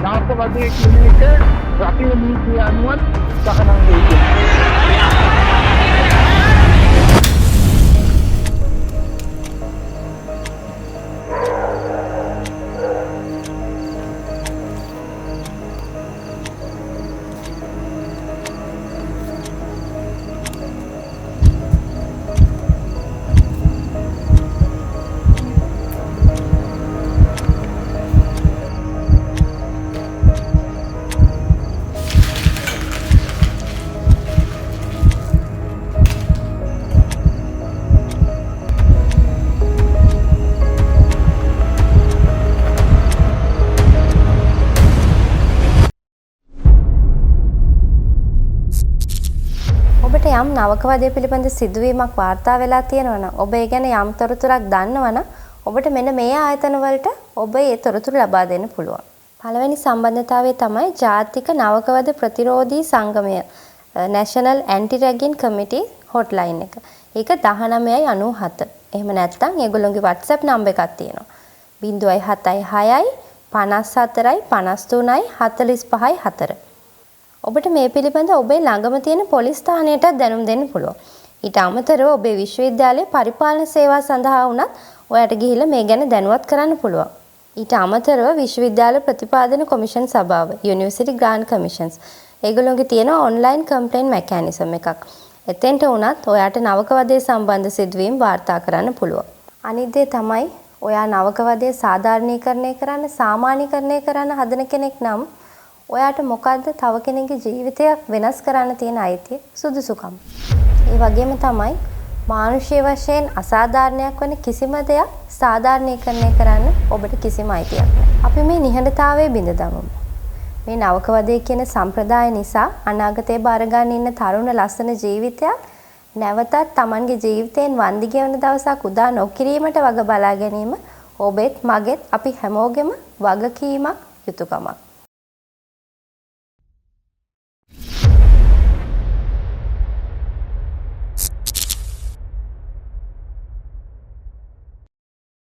නාස්ත වදේ කියන එක රටේ නීතිය අනුව සහනම් වෙන්නේ. ඔබට යම් නවකවාදය පිළිබඳ සිදුවීමක් වාර්තා වෙලා තියෙනවා නම් ඔබ ඒ ගැන යම් තොරතුරක් දන්නවා නම් ඔබට මෙන්න මේ ආයතන වලට ඔබ ඒ තොරතුරු ලබා දෙන්න පුළුවන්. පළවෙනි සම්බන්ධතාවය තමයි ජාතික නවකවාද ප්‍රතිරෝධී සංගමය National Anti-Ragging Committee hotline එක. ඒක 1997. එහෙම නැත්නම් ඒගොල්ලෝගේ WhatsApp නම්බර් එකක් තියෙනවා. 076යි 54යි 53යි 45යි 4. ඔබට මේ පිළිබඳ ඔබේ ළඟම තියෙන පොලිස් ස්ථානයට දැනුම් දෙන්න පුළුවන්. ඊට අමතරව ඔබේ විශ්වවිද්‍යාලයේ පරිපාලන සේවා සඳහා වුණත් ඔයාලට ගිහිල්ලා මේ ගැන දැනුවත් කරන්න පුළුවන්. ඊට අමතරව විශ්වවිද්‍යාල ප්‍රතිපාදන කොමිෂන් සභාව University Grant Commissions ඒගොල්ලෝගේ තියෙන ඔන්ලයින් කම්ප්ලේන්ට් මෙකැනිසම් එකක්. එතෙන්ට වුණත් ඔයාට නවකවාදයේ සම්බන්ධ සිදුවීම් වාර්තා කරන්න පුළුවන්. අනිත් දේ තමයි ඔයා නවකවාදයේ සාධාරණීකරණය කරන්න සාමාන්‍යීකරණය කරන්න හදන කෙනෙක් නම් ඔයාට මොකද්ද තව කෙනෙකුගේ ජීවිතයක් වෙනස් කරන්න තියෙන අයිතිය සුදුසුකම්. ඒ වගේම තමයි මානුෂීය වශයෙන් අසාධාරණයක් වෙන කිසිම දෙයක් සාධාරණීකරණය කරන්න ඔබට කිසිම අයිතියක් නැහැ. අපි මේ නිහඬතාවයේ බිඳ දමමු. මේ නවකවාදයේ කියන සම්ප්‍රදාය නිසා අනාගතේ බාර ගන්න ඉන්න තරුණ ලස්සන ජීවිතයක් නැවතත් Tamanගේ ජීවිතයෙන් වන්දි ගෙවන දවසක් උදා නොකිරීමට වග බලා ගැනීම ඔබෙත් මගෙත් අපි හැමෝගෙම වගකීමක් යුතුයකමක්.